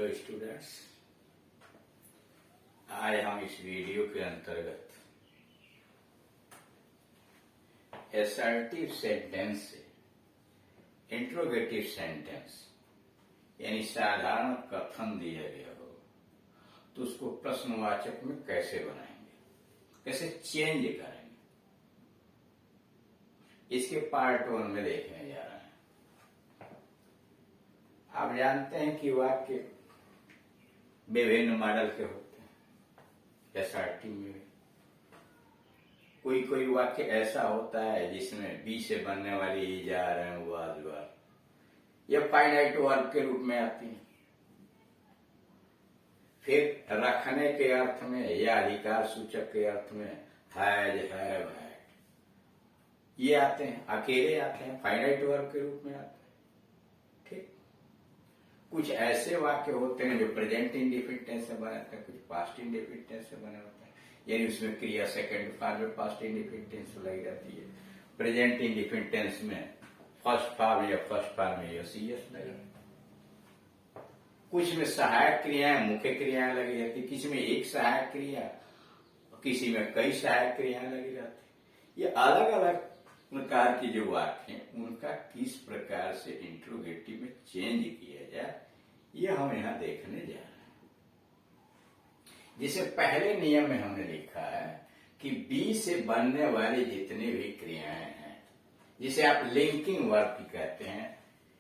Hello students, आज हम इस वीडियो के अंतर्गत असर्टिव सेंटेंस से इंट्रोगेटिव सेंटेंस यानी साधारण कथन दिया गया हो तो उसको प्रश्नवाचक में कैसे बनाएंगे, कैसे चेंज करेंगे, इसके पार्ट 1 में देखने जा रहे हैं। आप जानते हैं कि वाक्य विभिन्न मॉडल के होते हैं। एसआरटी में कोई कोई वाक्य ऐसा होता है जिसमें बी से बनने वाली इजार है, वाज यह फाइनाइट वर्ब के रूप में आती है। फिर रखने के अर्थ में या अधिकार सूचक के अर्थ में हैज, हैव, हैड ये आते हैं, अकेले आते हैं, फाइनाइट वर्ब के रूप में आते हैं। ठीक, कुछ ऐसे वाक्य होते हैं जो प्रेजेंट इंडेफिनिट टेंस से बने होते हैं, कुछ पास्ट इंडेफिनिट टेंस से बने होते हैं, यानी उसमें क्रिया सेकंड फॉर्म में पास्ट इंडेफिनिट टेंस लगी जाती है। प्रेजेंट इंडेफिनिट टेंस में फर्स्ट फॉर्म या फर्स्ट फॉर्म में यस लगा। कुछ में सहायक क्रियाएं, मुख्य क्रियाएं लगी जाती, किसी में एक सहायक क्रिया, किसी में कई सहायक क्रियाएं लगी जाती। ये अलग अलग प्रकार के जो वाक्य हैं उनका किस प्रकार से इंट्रोगेटिव में चेंज किया जाए, ये हम यहां देखने जा रहे हैं। जिसे पहले नियम में हमने लिखा है कि बी से बनने वाली जितनी भी क्रियाएं हैं, जिसे आप लिंकिंग वर्ब कहते हैं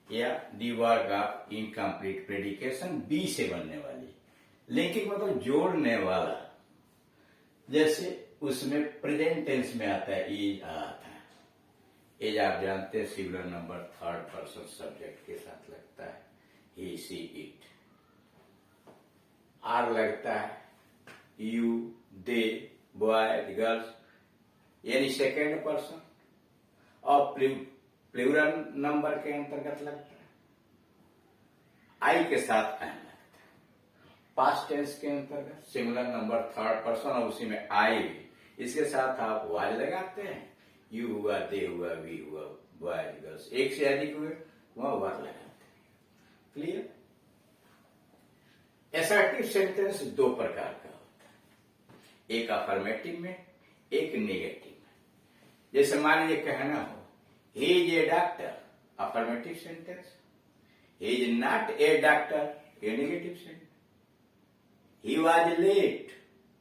या the verb of incomplete predication, be से बनने वाली। लिंकिंग मतलब जोड़ने वाला, जैसे उसमें प्रेजेंट टेंस में आता है इज, आता है। एज आप जानते हैं singular number third person subject के साथ लगता है, ही, सी, इट। आर लगता है यू, दे, बॉय, गर्ल्स, यानी सेकेंड पर्सन। और प्लूरल नंबर के अंतर्गत लगता है, आई के साथ एन लगता है। पास्ट टेंस के अंतर्गत सिंगुलर नंबर थर्ड पर्सन और उसी में आई भी, इसके साथ आप वाज लगाते हैं। यू हुआ, दे हुआ, वी हुआ, बॉयज, गर्ल्स, एक से अधिक हुए वहां वर लगाते हैं। क्लियर? असर्टिव सेंटेंस दो प्रकार का होता है, एक अफर्मेटिव में, एक नेगेटिव में। जैसे मान लीजिए कहना हो he is a doctor, affirmative sentence. He is not a doctor, a negative sentence. He was late,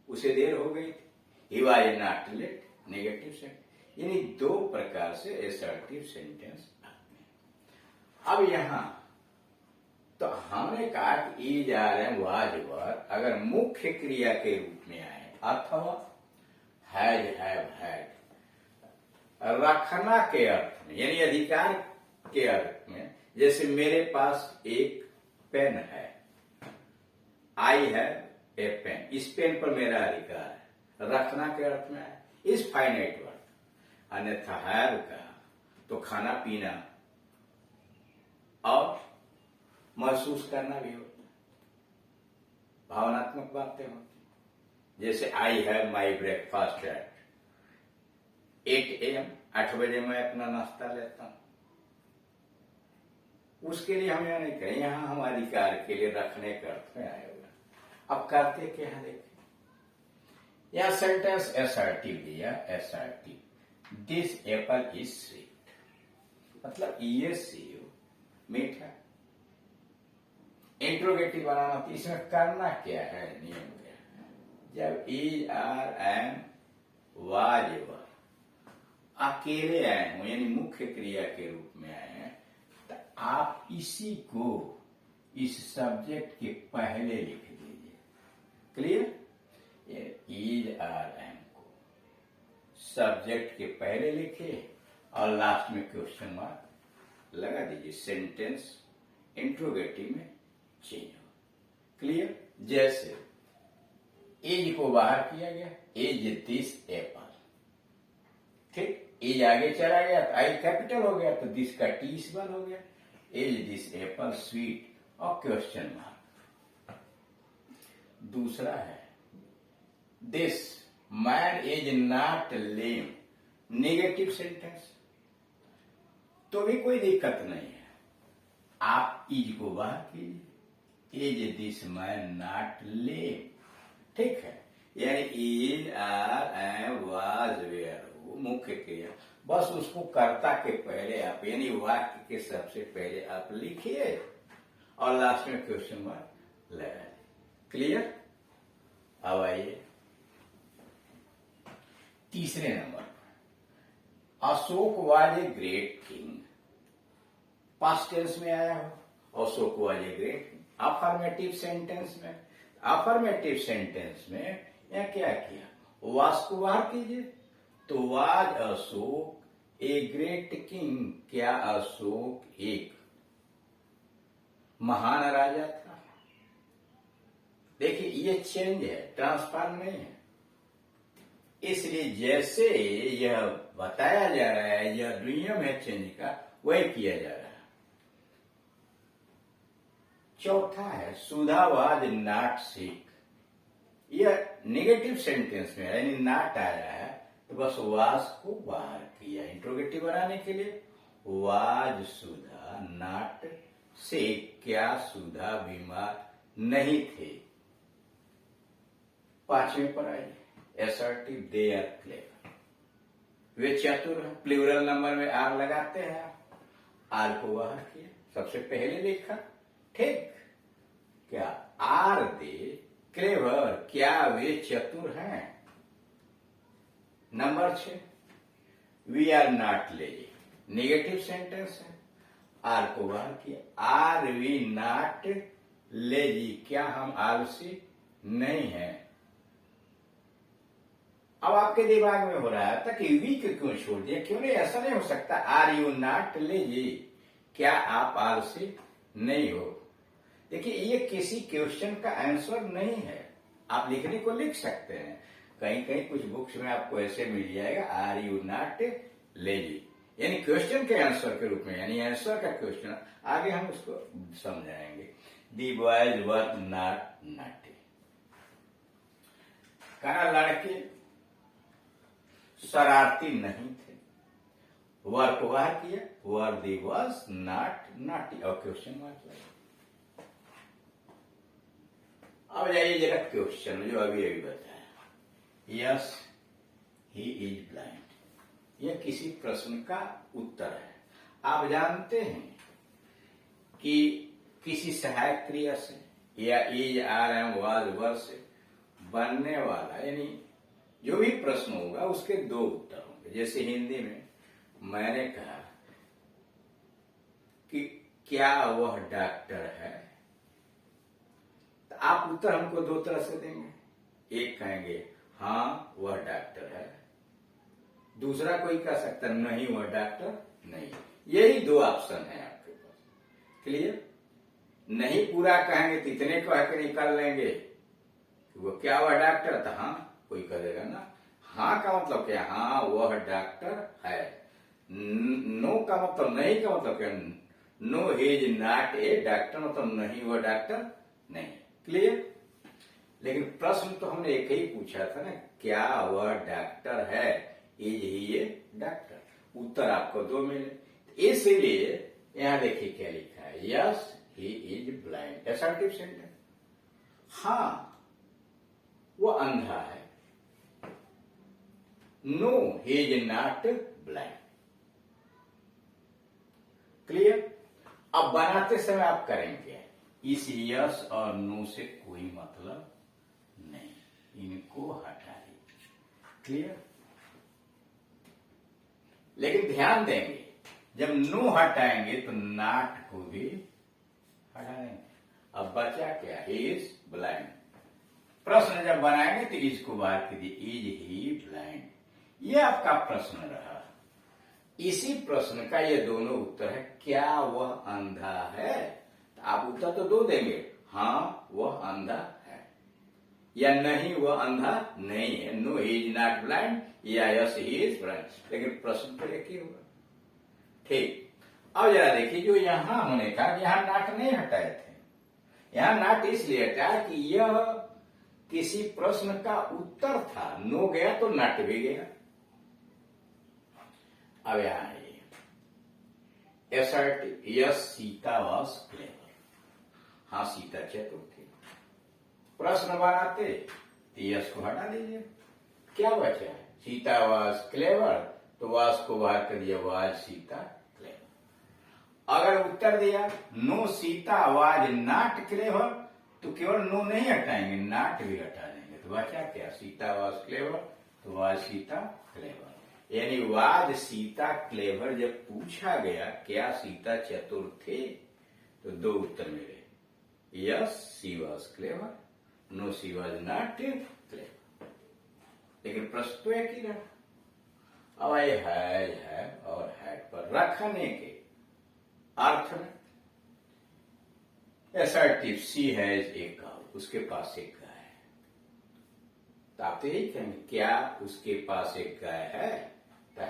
उसे देर हो गई थी, he was not late, negative sentence. यानी दो प्रकार से असर्टिव सेंटेंस आते हैं। अब यहां तो हमने कहा कि इज, आर, एम, वाज, वर अगर मुख्य क्रिया के रूप में आए अथवा हैज, हैव, हैड रखना के अर्थ में यानी अधिकार के अर्थ में, जैसे मेरे पास एक पेन है, आई हैव ए पेन, इस पेन पर मेरा अधिकार है, रखना के अर्थ में है, इस फाइनाइट वर्ड। अन्यथा हैव का तो खाना पीना और महसूस करना भी होता है, भावनात्मक बातें होती। जैसे I have my breakfast at 8 AM, 8 बजे मैं अपना नाश्ता लेता हूं। उसके लिए हम यहां नहीं करें, यहां हम अधिकार के लिए रखने के अर्थ में आए हुए। अब करते क्या है, देखें यह सेंटेंस असर्टिव दिया, assertive. This Apple is sweet, मतलब ये सेब मीठा। इंट्रोगेटिव बनाना तो इसमें करना क्या है, नियम क्या है। जब इज, आर, एम, वाज, वर अकेले आए हो यानी मुख्य क्रिया के रूप में आए हैं, तो आप इसी को इस सब्जेक्ट के पहले लिख दीजिए। क्लियर? इज, आर, एम को सब्जेक्ट के पहले लिखे और लास्ट में क्वेश्चन मार्क लगा दीजिए। सेंटेंस इंट्रोगेटिव में चेंज हो। क्लियर? जैसे एज को बाहर किया गया, एज दिस एप्पल। ठीक, एज आगे चला गया तो आई कैपिटल हो गया, तो दिस का टी स्मॉल हो गया। एज दिस एप्पल स्वीट और क्वेश्चन मार्क। दूसरा है this man is not lame, negative sentence, तो भी कोई दिक्कत नहीं है, आप इज को बाहर कीजिए, is this man not lame, ठीक है। यानी is are am was were मुख्य क्रिया, बस उसको कर्ता के पहले आप यानी वाक्य के सबसे पहले आप लिखिए और लास्ट में क्वेश्चन मार्क लगा दें। क्लियर? अब आइए तीसरे नंबर पर, Ashok was a great king, past tense में आया हो, Ashok was a great king. Affirmative sentence में, अफर्मेटिव सेंटेंस में यह क्या किया, वाज को बाहर कीजिए, तो was Ashok a great king, क्या अशोक एक महान राजा था। देखिए ये चेंज है, ट्रांसफॉर्म नहीं है, इसलिए जैसे यह बताया जा रहा है, यह नियम है चेंज का, वही किया जा रहा है। चौथा है सुधा वाज नॉट सिक, यह नेगेटिव सेंटेंस में है, यानी नॉट आया है, तो बस वाज को बाहर किया इंट्रोगेटिव बनाने के लिए। वाज सुधा नॉट सिक, क्या सुधा बीमार नहीं थे। पांचवें पर आइए, एसर्टिव दे आर क्लेवर, वे चतुर है, प्लूरल नंबर में आर लगाते हैं, आर को बाहर किया, सबसे पहले लिखा, ठीक। क्या आर दे क्लेवर, क्या वे चतुर हैं। Number 6, we are not lazy, negative sentence है, आर को बाहर किया, आर वी नॉट लेजी, क्या हम आलसी नहीं हैं। अब आपके दिमाग में हो रहा था कि वी को क्यों छोड़ दिया, क्यों नहीं, ऐसा नहीं हो सकता, आर यू नॉट लेजी, क्या आप आलसी नहीं हो। देखिए ये किसी क्वेश्चन का आंसर नहीं है, आप लिखने को लिख सकते हैं, कहीं कहीं कुछ बुक्स में आपको ऐसे मिल जाएगा, आर यू नॉट लेजी, यानी क्वेश्चन के आंसर के रूप में, यानी आंसर का क्वेश्चन, आगे हम उसको समझाएंगे। दी बॉयज वर नॉट नॉटी, कहा लड़के शरारती नहीं थे, वर को बाहर किया, वर दी वॉज नॉट नॉटी और क्वेश्चन मार्क लगा। अब जाइए जरा क्वेश्चन जो अभी अभी बताया, यस ही इज ब्लाइंड, यह किसी प्रश्न का उत्तर है। आप जानते हैं कि किसी सहायक क्रिया से या is are am was were से बनने वाला यानी जो भी प्रश्न होगा उसके दो उत्तर होंगे। जैसे हिंदी में मैंने कहा कि क्या वह डॉक्टर है, तो आप उत्तर हमको दो तरह से देंगे, एक कहेंगे हाँ वह डॉक्टर है, दूसरा कोई कह सकता नहीं वह डॉक्टर नहीं। यही दो ऑप्शन है आपके पास। क्लियर? नहीं पूरा कहेंगे तो इतने कह के निकाल लेंगे कि वो क्या वह डॉक्टर था, हाँ कोई कहेगा ना, हाँ का मतलब क्या, हाँ वह डॉक्टर है। नो का मतलब नहीं का मतलब क्या, no he is not a doctor, मतलब नहीं वह डॉक्टर नहीं। क्लियर? लेकिन प्रश्न तो हमने एक ही पूछा था ना, क्या वह डॉक्टर है, इज ही ए डॉक्टर, उत्तर आपको दो मिले। इसलिए यहां देखिए क्या लिखा है, yes he is blind, assertive sentence. हाँ वो अंधा है, no he is not blind. Clear? अब बनाते समय आप करेंगे, इस यस और नो से कोई मतलब नहीं, इनको हटा दीजिए। क्लियर? लेकिन ध्यान देंगे जब नो हटाएंगे तो नॉट को भी हटाएंगे। अब बचा क्या, ही इज ब्लाइंड। प्रश्न जब बनाएंगे तो इसको बाहर कीजिए, इज ही ब्लाइंड, ये आपका प्रश्न रहा। इसी प्रश्न का ये दोनों उत्तर है, क्या वह अंधा है, तो आप उत्तर तो दो देंगे, हाँ वह अंधा है, या नहीं वह अंधा नहीं है, no he is not blind, या यस ही इज ब्लाइंड। लेकिन प्रश्न तो एक ही होगा। ठीक, अब जरा देखिए जो यहां हमने कहा, यहां नाट नहीं हटाए थे, यहां नाट इसलिए हटाया कि यह किसी प्रश्न का उत्तर था, नो गया तो नट भी गया। अब यहां assertive, yes Sita was clever, हाँ सीता चतुर थी। प्रश्न बनाते तो यस को हटा दीजिए, क्या बचा है? सीता वाज क्लेवर, तो वाज को बाहर कर दिया, वाज सीता क्लेवर। अगर उत्तर दिया no Sita was not clever, तो केवल नो नहीं हटाएंगे, नॉट भी हटा देंगे, तो बचा क्या? सीता वाज क्लेवर, तो वाज सीता क्लेवर। यानी वाज सीता क्लेवर जब पूछा गया क्या सीता चतुर थे, तो दो उत्तर मिले, yes she was clever, no she was not clever. लेकिन प्रश्न तो एक ही रहा। अब ये है और हैड पर रखने के अर्थ में assertive she has a cow, उसके पास एक गाय है। तो आप तो यही कहेंगे क्या उसके पास एक गाय है, तो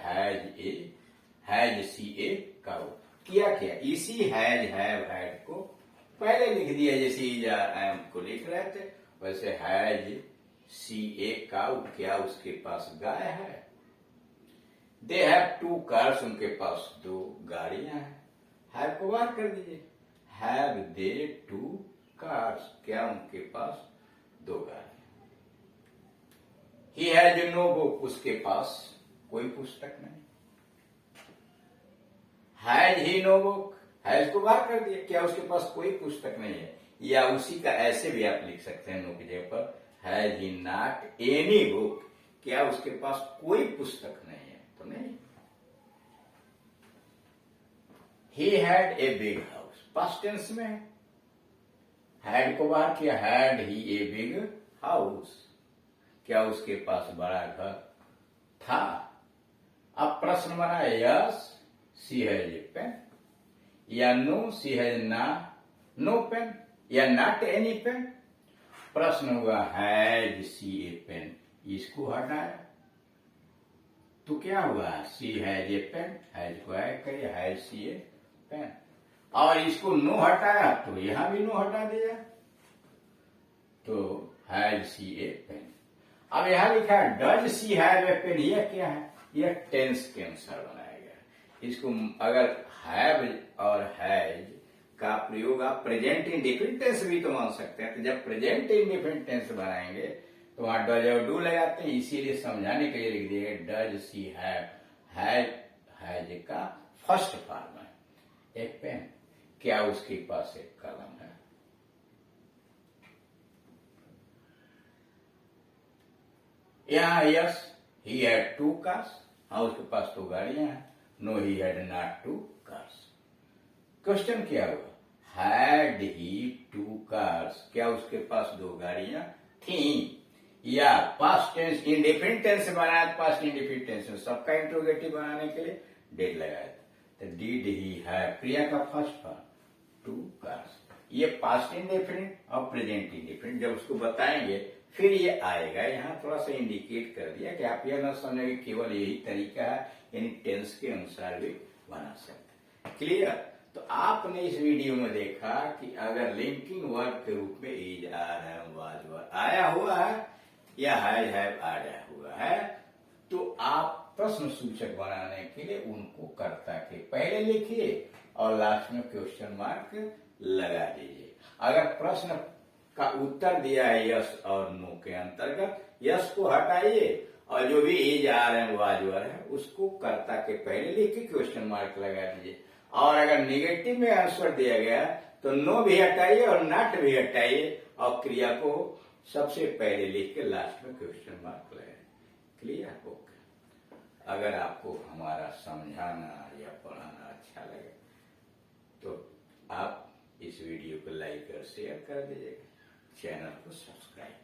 हैज सी ए काउ। किया क्या? इसी हैज हैव हैड को पहले लिख दिया, जैसे एम को लिख रहे थे वैसे हैज सी ए काउ, क्या उसके पास गाय है। दे हैव टू कार्स, उनके पास दो गाड़ियां हैं। हैव को बाहर कर दीजिए, हैव दे टू कार्स, क्या उनके पास दो गाड़ियां। ही हैज नो बुक, उसके पास कोई पुस्तक नहीं। Has he no book, has को बाहर कर दिया, क्या उसके पास कोई पुस्तक नहीं है। या उसी का ऐसे भी आप लिख सकते हैं नो की जगह पर, has he not any book, क्या उसके पास कोई पुस्तक नहीं है, तो नहीं। He had a big house, past tense में है, हैड को बाहर किया, had he a big house, क्या उसके पास बड़ा घर था। अब प्रश्न बना, yes she has a pen, या no she has no pen, या नॉट एनी पेन। प्रश्न हुआ हैज सी ए पेन, इसको हटाया तो क्या हुआ? सी हैज ए पेन, हैज को ऐड करिए, हैज सी ए पेन। और इसको नो हटाया तो यहां भी नो हटा दिया, तो हैज सी ए पेन। अब यहां लिखा है does she have a pen, यह क्या है? यह टेंस के अनुसार बनाया गया। इसको अगर हैव और हैज का प्रयोग आप प्रेजेंट इंडिफरेंट टेंस भी तो मान सकते हैं। तो जब प्रेजेंट इंडिफरेंट टेंस बनाएंगे तो वहां डज और डू लगाते हैं, इसीलिए समझाने के लिए लिख दिए डज सी हैज का फर्स्ट फॉर्म है एक पेन, क्या उसके पास एक कलम है। यहां yes he had two cars, हाँ उसके पास दो गाड़ियां हैं। No he had not two cars. Question क्या हुआ? हैड ही टू कार्स, क्या उसके पास दो गाड़ियां थी। या पास्ट टेंस इंडिफरेंट टेंस से बनाया, पास्ट इंडिफरेंट टेंस में सबका इंट्रोगेटिव बनाने के लिए डिड लगाया था। तो डिड ही हैव, क्रिया का फर्स्ट फॉर्म टू कार्स। ये पास्ट इंडिफरेंट और प्रेजेंट इंडिफरेंट जब उसको बताएंगे फिर ये आएगा। यहाँ थोड़ा सा इंडिकेट कर दिया कि आप यह ना समझे कि केवल यही तरीका है, यानी टेंस के अनुसार भी बना सकते हैं। क्लियर? तो आपने इस वीडियो में देखा कि अगर लिंकिंग वर्ब के रूप में is are have was were आया हुआ है या हैज हैव आया हुआ है, तो आप प्रश्न सूचक बनाने के लिए उनको कर्ता के पहले लिखिए और लास्ट में क्वेश्चन मार्क लगा दीजिए। अगर प्रश्न का उत्तर दिया है यस और नो के अंतर्गत, यस को हटाइए और जो भी is are am was were है उसको कर्ता के पहले लिख के क्वेश्चन मार्क लगा दीजिए। और अगर निगेटिव में आंसर दिया गया तो नो भी हटाइए और नॉट भी हटाइए और क्रिया को सबसे पहले लिख के लास्ट में क्वेश्चन मार्क लगाइए। क्लियर? ओके। अगर आपको हमारा समझाना या पढ़ाना अच्छा लगे तो आप इस वीडियो को लाइक और शेयर कर दीजिएगा, चैनल को सब्सक्राइब